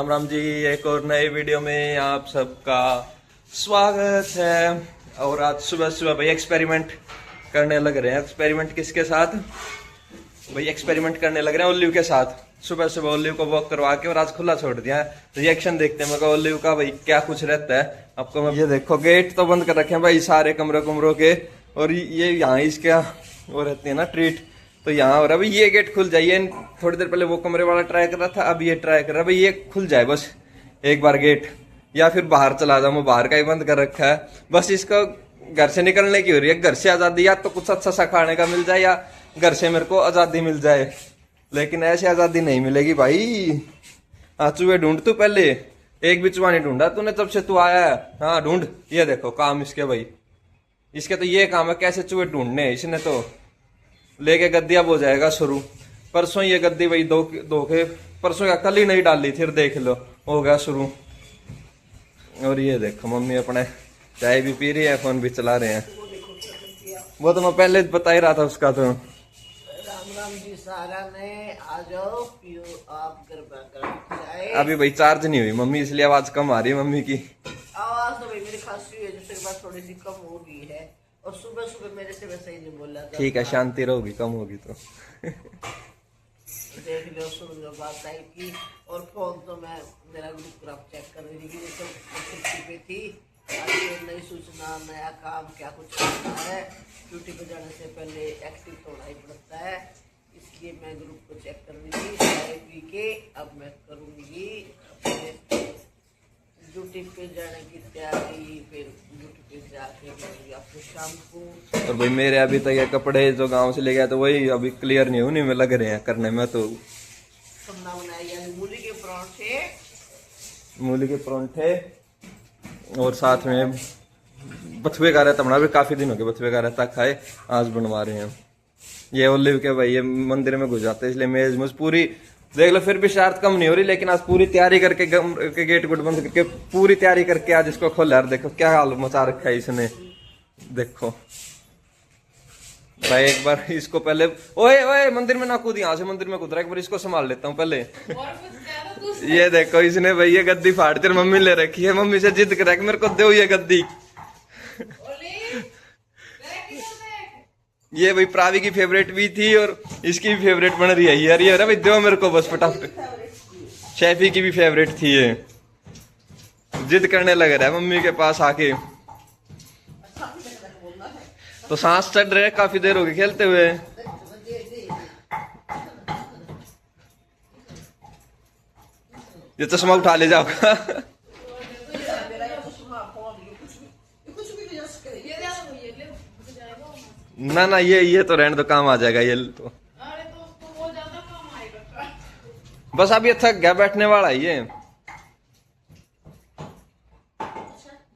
राम राम जी। एक और नए वीडियो में आप सबका स्वागत है। और आज सुबह सुबह भाई एक्सपेरिमेंट करने लग रहे हैं। एक्सपेरिमेंट किसके साथ भाई? एक्सपेरिमेंट करने लग रहे हैं ओल्लिव के साथ। सुबह सुबह ओल्लिव को वॉक करवा के और आज खुला छोड़ दिया है। रिएक्शन देखते हैं मैं ओल्लिव का भाई क्या कुछ रहता है। आपको मैं ये देखो, गेट तो बंद कर रखे हैं भाई सारे कमरों के। और ये यहाँ इसके वो रहते हैं ना ट्रीट, तो यहाँ हो रहा भाई ये गेट खुल जाइए। थोड़ी देर पहले वो कमरे वाला ट्राई कर रहा था, अब ये ट्राई कर रहा है भाई ये खुल जाए बस एक बार गेट, या फिर बाहर चला जाऊँ। मैं बाहर का ही बंद कर रखा है। बस इसको घर से निकलने की हो रही है। घर से आज़ादी या तो कुछ अच्छा सा खाने का मिल जाए या घर से मेरे को आज़ादी मिल जाए, लेकिन ऐसे आज़ादी नहीं मिलेगी भाई। हाँ चूहे ढूंढ तू, पहले एक भी चूहा नहीं ढूंढा तूने जब से तू आया है। हाँ ढूंढ। ये देखो काम इसके भाई, इसके तो ये काम है कैसे चूहे ढूंढने। इसने तो लेके गद्दी अब हो जाएगा शुरू। परसों ये गद्दी भाई दो के परसों या कल ही नहीं डाली थी, देख लो हो गया शुरू। और ये देखो मम्मी अपने चाय भी पी रही है, फोन भी चला रहे हैं। वो तो मैं पहले बता ही रहा था उसका। तो राम राम जी सारा ने आ जाओ पियो आप गरबा चाय। अभी भाई चार्ज नहीं हुई मम्मी, इसलिए आवाज कम आ रही है मम्मी की। आवाज तो भाई मेरी खांसी हुई है, जिसके बाद थोड़ी सी कम हो गई है। और सुबह सुबह मेरे से वैसे ही नहीं बोला था। ठीक है, शांति रहोगी, कम होगी तो देख लो सुन लो बात आई थी। और फोन तो मैं मेरा ग्रुप ग्राफ चेक कर रही थी, तो छुट्टी पे थी। आज नई सूचना नया काम क्या कुछ करना है। ड्यूटी पे जाने से पहले एक्टिव तो होना ही पड़ता है, इसलिए मैं ग्रुप को चेक कर रही थी। चाय पी के अब मैं करूँगी अपने ड्यूटी पे जाने की तैयारी। फिर ड्यूटी पे जाके करूँगी आपको शाम को। और भाई मेरे अभी तक ये कपड़े जो गांव से ले गया तो वही अभी क्लियर नहीं होने में लग रहे हैं करने में। तो सबना बनाया यानी मूली के परांठे, मूली के परांठे और साथ में बथुए का रहता बना भी काफी दिन हो गए बथुए का रहता खाए, आज बनवा रहे हैं। ये ओलिव के भाई ये मंदिर में घुस जाते हैं, इसलिए मेज मुझ पूरी देख लो फिर भी शरारत कम नहीं हो रही। लेकिन आज पूरी तैयारी करके के गेट गुट बंद करके पूरी तैयारी करके आज इसको खोला। यार देखो क्या हाल मचा रखा है इसने। देखो भाई एक बार इसको पहले ओए ओए मंदिर में ना कूद, यहाँ से मंदिर में कूद रहा है। एक बार इसको संभाल लेता हूँ पहले। ये देखो इसने भाई ये गद्दी फाड़ कर मम्मी ले रखी है। मम्मी से जिद कर मेरे को दो ये गद्दी। ये भाई प्रावी की फेवरेट भी थी और इसकी भी फेवरेट बन रही है यार। ये भाई दो मेरे को बस फटाफट। शेफी की भी फेवरेट थी ये, जिद करने लग रहा है मम्मी के पास आके। तो सांस चढ़ रहे काफी देर हो गई खेलते हुए। ये चश्मा उठा ले जाओगा। ना ना ये तो रहने दो, काम आ जाएगा ये तो। बस अब ये थक गया बैठने वाला ये।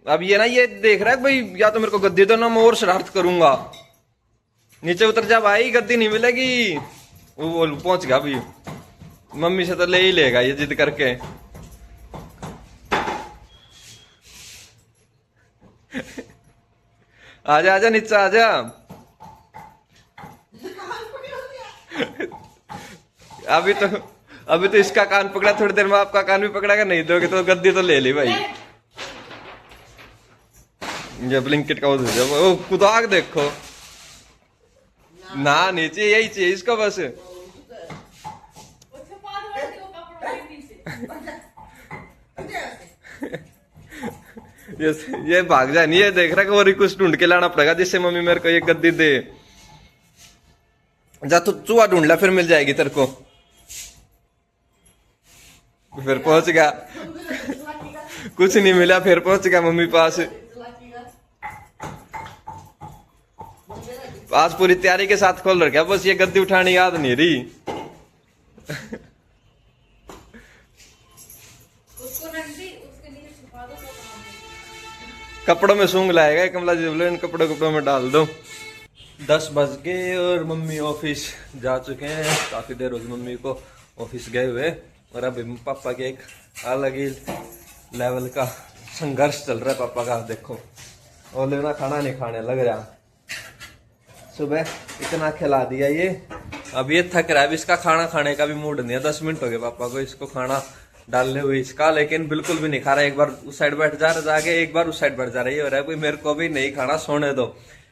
अब ये ना ये देख रहा है भाई या तो मेरे को गद्दी दो ना मैं और शरारत करूंगा। नीचे उतर जा भाई, गद्दी नहीं मिलेगी। वो पहुंच गया अभी, मम्मी से तो ले ही लेगा ये जिद करके। आजा आजा नीचे आजा। अभी तो इसका कान पकड़ा, थोड़ी देर में आपका कान भी पकड़ेगा। नहीं दोगे तो गद्दी तो ले ली भाई। ये ब्लिंकिट का वो कुदाग देखो ना, नीचे यही चाहिए इसको बस। ये भाग जाए नहीं, ये देख रहा है कि वो रिक्वेस्ट ढूंढ के लाना पड़ेगा जिससे मम्मी मेरे को ये गद्दी दे। जा तू चूहा ढूंढ ला फिर मिल जाएगी तेरे को। फिर पहुंच गया कुछ नहीं मिला, फिर पहुंच गया मम्मी पास। आज पूरी तैयारी के साथ खोल रखा, बस ये गद्दी उठानी याद नहीं रही। कपड़ों में सूंघ लाएगा कमला जी, बोले इन कपड़ों में डाल दो। 10 बज गए और मम्मी ऑफिस जा चुके हैं। काफी देर होगी मम्मी को ऑफिस गए हुए। और अभी पापा के एक अलग ही लेवल का संघर्ष चल रहा है पापा का। देखो और लेना खाना नहीं खाने लग रहा। सुबह इतना खिला दिया ये, अब ये थक रहा है। अब इसका खाना खाने का भी मूड नहीं है। 10 मिनट हो गए पापा को इसको खाना डालने हुए इसका, लेकिन बिल्कुल भी नहीं खा रहा। एक बार उस साइड बैठ जा रहा जाके, एक बार उस साइड बैठ जा रहा है। ये हो रहा है भाई मेरे को भी नहीं खाना, सोने दो।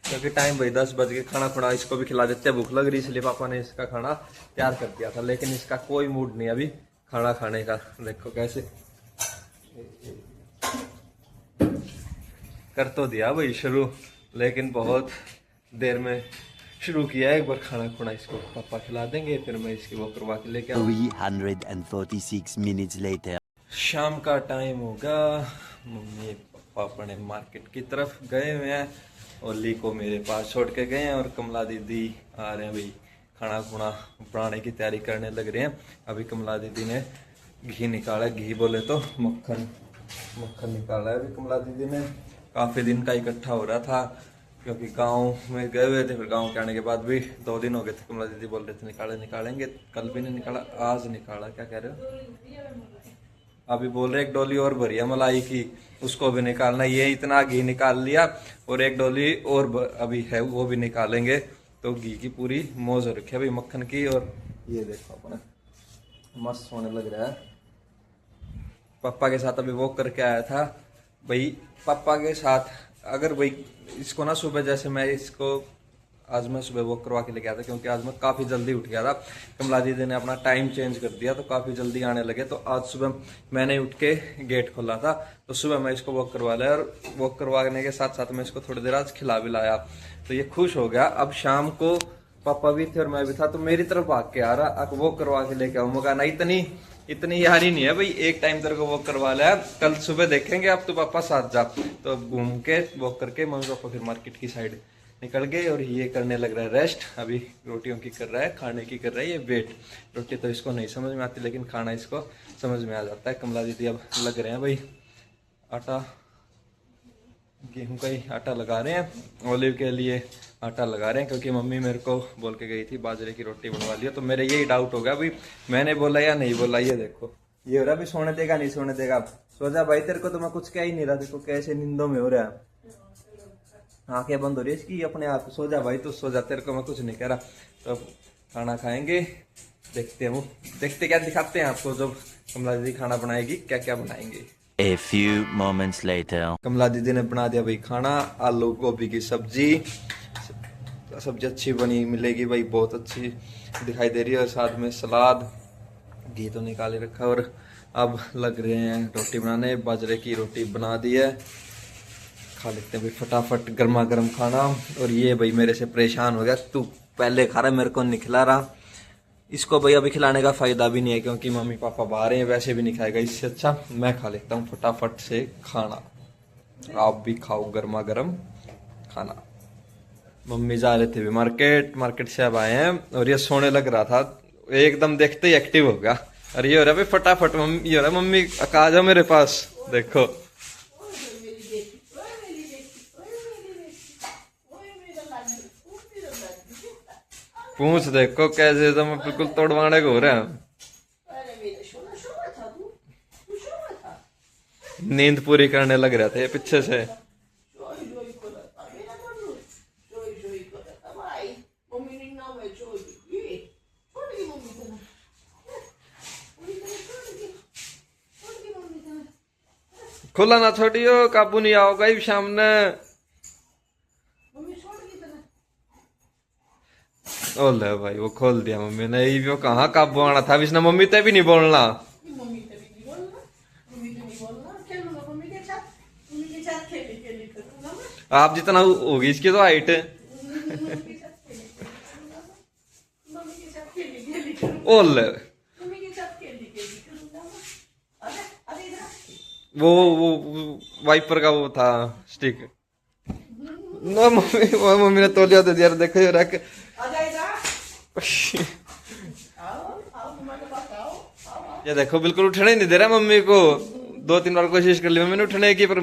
क्योंकि टाइम भाई 10 बज के, खाना खुना इसको भी खिला देते, भूख लग रही, इसलिए पापा ने इसका खाना तैयार कर दिया था। लेकिन इसका कोई मूड नहीं अभी खाना खाने का। देखो कैसे कर तो दिया भाई शुरू, लेकिन बहुत देर में शुरू किया है। एक बार खाना खुना इसको पापा खिला देंगे, फिर मैं इसकी वो करवा के लेके आऊंगा। 346 minutes later. शाम का टाइम होगा, मम्मी पापा अपने मार्केट की तरफ गए हुए हैं, ओली को मेरे पास छोड़ के गए हैं, और कमला दीदी आ रहे हैं भाई खाना खुना बनाने की तैयारी करने लग रहे हैं। अभी कमला दीदी ने घी निकाला, घी बोले तो मक्खन निकाला है अभी कमला दीदी ने। काफ़ी दिन का इकट्ठा हो रहा था, क्योंकि गांव में गए हुए थे। फिर गांव के आने के बाद भी 2 दिन हो गए थे। कमला दीदी बोल रहे थे निकालेंगे, कल भी नहीं निकाला, आज निकाला। क्या कह रहे हो? अभी बोल रहे 1 डोली और भरी है मलाई की, उसको भी निकालना। ये इतना घी निकाल लिया, और 1 डोली और अभी है, वो भी निकालेंगे। तो घी की पूरी मौज हो रखी है अभी मक्खन की। और ये देखो अपना मस्त होने लग रहा है। पापा के साथ अभी वॉक करके आया था भाई। पापा के साथ अगर भाई इसको ना सुबह, जैसे मैं इसको आज मैं सुबह वॉक करवा के लेके आया था, क्योंकि आज मैं काफ़ी जल्दी उठ गया था। कमला दीदी ने अपना टाइम चेंज कर दिया, तो काफ़ी जल्दी आने लगे। तो आज सुबह मैंने उठ के गेट खोला था, तो सुबह मैं इसको वॉक करवा लिया, और वॉक करवाने के साथ साथ मैं इसको थोड़ी देर आज खिला भी लाया। तो ये खुश हो गया। अब शाम को पापा भी थे और मैं भी था, तो मेरी तरफ भाग के आ रहा, अब वॉक करवा के लेके आऊँगा ना। इतनी यारी नहीं है भाई, एक टाइम तेरे को वॉक करवा लिया, कल सुबह देखेंगे। अब तो पापा साथ जा, तो घूम के वॉक करके मम्मी पापा फिर मार्केट की साइड निकल गए। और ये करने लग रहा है रेस्ट। अभी रोटियों की कर रहा है, खाने की कर रहा है ये वेट। रोटी तो इसको नहीं समझ में आती, लेकिन खाना इसको समझ में आ जाता है। कमला दीदी अब लग रहे हैं भाई आटा, गेहूं का ही आटा लगा रहे हैं। ओलिव के लिए आटा लगा रहे हैं, क्योंकि मम्मी मेरे को बोल के गई थी बाजरे की रोटी बनवा लियो। तो मेरे यही डाउट हो गया भाई, मैंने बोला या नहीं बोला। ये देखो ये हो रहा है, सोने देगा नहीं सोने देगा। सो जा भाई, तेरे को तो मैं कुछ कह ही नहीं रहा। देखो कैसे नींदों में हो रहा है, आंखें बंद हो रही है इसकी अपने आप। सो जा भाई, तो सो जा, तेरे को मैं कुछ नहीं कह रहा। तो खाना खाएंगे, देखते हैं वो, देखते क्या दिखाते हैं आपको जब कमला दीदी खाना बनाएगी, क्या क्या बनाएंगे। A few moments later. कमला दीदी ने बना दिया भाई खाना, आलू गोभी की सब्जी अच्छी बनी मिलेगी भाई, बहुत अच्छी दिखाई दे रही है। और साथ में सलाद, घी तो निकाले रखा। और अब लग रहे हैं रोटी बनाने, बाजरे की रोटी बना दी है, खा लेते हैं भाई फटाफट गर्मा गर्म खाना। और ये भाई मेरे से परेशान हो गया, तू पहले खा रहा मेरे को नहीं खिला रहा। इसको भाई अभी खिलाने का फायदा भी नहीं है, क्योंकि मम्मी पापा बाहर हैं, वैसे भी नहीं खाएगा। इससे अच्छा मैं खा लेता हूँ फटाफट से खाना। आप भी खाओ गर्मा गर्म खाना। मम्मी जा रहे थे मार्केट से अब आए हैं, और ये सोने लग रहा था, एकदम देखते ही एक्टिव हो गया। और ये हो रहा है भाई फटाफट मम्मी, ये हो रहा है मम्मी आ जाओ मेरे पास। देखो पूछ देखो कैसे, तो मैं बिल्कुल तोड़वाने को हो रहा है। नींद पूरी करने लग रहे थे पीछे से। खुला ना छोड़ियो, काबू नहीं आओगा ही सामने। ओले भाई वो खोल दिया मम्मी ने, वो कहाँ काबू आना था। इसने मम्मी ते भी नहीं बोलना। आप जितना होगी इसकी तो हाइट। ओले वो वाइपर का वो था स्टिक। ना मम्मी ने तौलिया दे दिया, देखो ये रख। ये देखो बिल्कुल उठने ही नहीं दे रहा मम्मी को। 2-3 बार कोशिश कर ली मम्मी ने उठने की, पर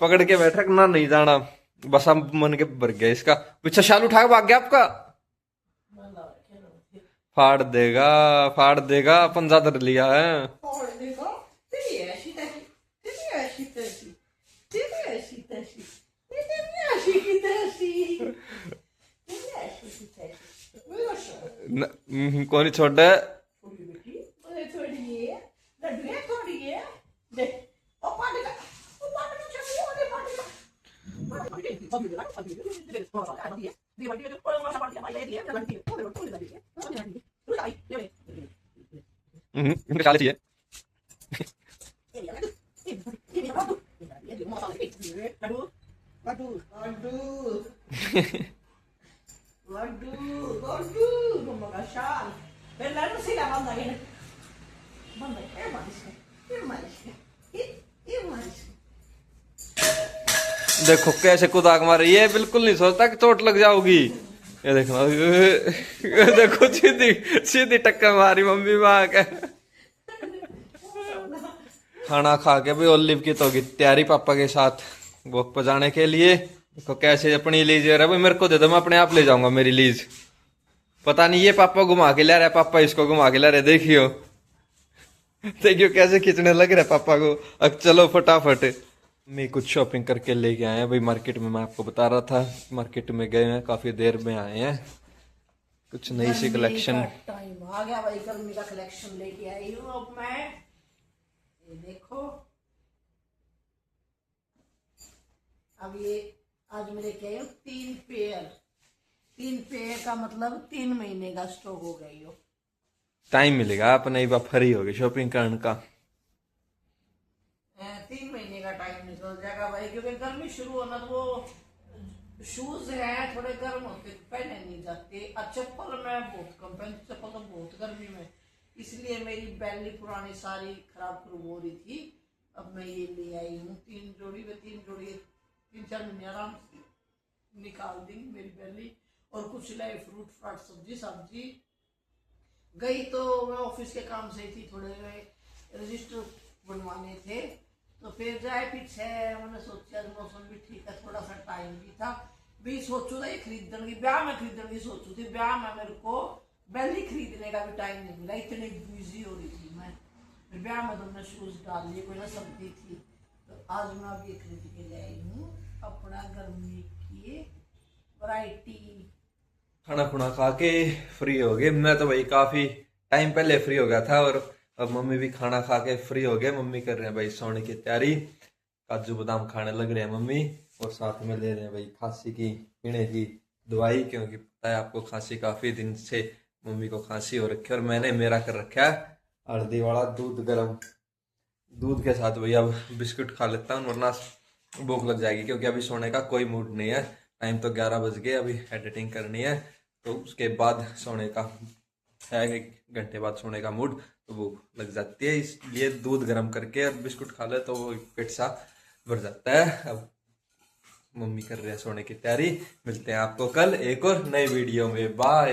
पकड़ के बैठा ना नहीं जाना। बस अब मन के भर गया इसका। पीछे शाल उठा के भाग गया आपका, फाड़ देगा पंजा धर लिया है। कौन छोड़ निकाले चाहिए। देखो कैसे कुदाक मारे, ये बिल्कुल नहीं सोचता कि चोट लग जाओगी। ये देखो ये देखो सीधी सीधी टक्कर मारी मम्मी माँ के। खाना खा के भी ओलिव की तो होगी तैयारी पापा के साथ वॉक पर जाने के लिए। देखो कैसे अपनी लीज है भाई, मेरे को दे दो, मैं अपने आप ले जाऊंगा मेरी लीज। पता नहीं ये पापा घुमा के ले रहा है, पापा इसको घुमा के ले रहे, देखियो देखियो कैसे खींचने लग रहा है पापा को। अब चलो फटाफट मैं कुछ शॉपिंग करके लेके आए हैं भाई मार्केट में। मैं आपको बता रहा था मार्केट में गए हैं, काफी देर में आए हैं। कुछ नई सी कलेक्शन टाइम आ गया भाई, गर्मी का कलेक्शन लेके आई हूँ अब मैं। ये देखो अब ये आज मैं लेके आई हूँ 3 पेयर का मतलब 3 महीने का स्टॉक हो गई हो। टाइम मिलेगा अपने ही बाप फ्री हो गए शॉपिंग करने का। 3 महीने का टाइम निकल जाएगा भाई, क्योंकि गर्मी शुरू होना तो वो शूज है थोड़े गर्म होते पहने नहीं जाते। और चप्पल मैं बहुत कम पहनती, चप्पल तो बहुत गर्मी में, इसलिए मेरी बैली पुरानी सारी खराब हो रही थी। अब मैं ये ले आई हूँ 3 जोड़ी में, 3-4 महीने आराम से निकाल देंगी मेरी बैली। और कुछ लाए फ्रूट फ्राट सब्जी गई तो मैं ऑफिस के काम से थी, थोड़े रजिस्टर बनवाने थे तो फिर जाए पीछे। मैंने सोचा मौसम भी ठीक है, थोड़ा सा टाइम भी था भी, सोचू था ये खरीदने की, ब्याह में खरीदने की सोचू थी। ब्याह में मेरे को बैली खरीदने का भी टाइम नहीं मिला, इतनी बिजी हो रही थी मैं। फिर ब्याह में तो मैंने शूज डाल लिए, कोई ना सर्दी थी तो आज मैं अब ये खरीद के ले आई हूँ अपना गर्मी की वैरायटी। खाना खुना खा के फ्री हो गए। मैं तो भाई काफी टाइम पहले फ्री हो गया था और अब मम्मी भी खाना खा के फ्री हो गए। मम्मी कर रहे हैं भाई सोने की तैयारी, काजू बादाम खाने लग रहे हैं मम्मी। और साथ में ले रहे हैं भाई खांसी की पीने की दवाई, क्योंकि पता है आपको खांसी काफी दिन से मम्मी को खांसी हो रखी है। और मैंने मेरा कर रखा है हल्दी वाला दूध गर्म, दूध के साथ भाई अब बिस्कुट खा लेता हूँ वरना भूख लग जाएगी, क्योंकि अभी सोने का कोई मूड नहीं है। टाइम तो 11 बज गए, अभी एडिटिंग करनी है तो उसके बाद सोने का है, 1 घंटे बाद सोने का मूड, तो भूख लग जाती है। इसलिए दूध गर्म करके और बिस्कुट खा ले तो वो पेट सा भर जाता है। अब मम्मी कर रहे हैं सोने की तैयारी। मिलते हैं आपको कल एक और नई वीडियो में, बाय।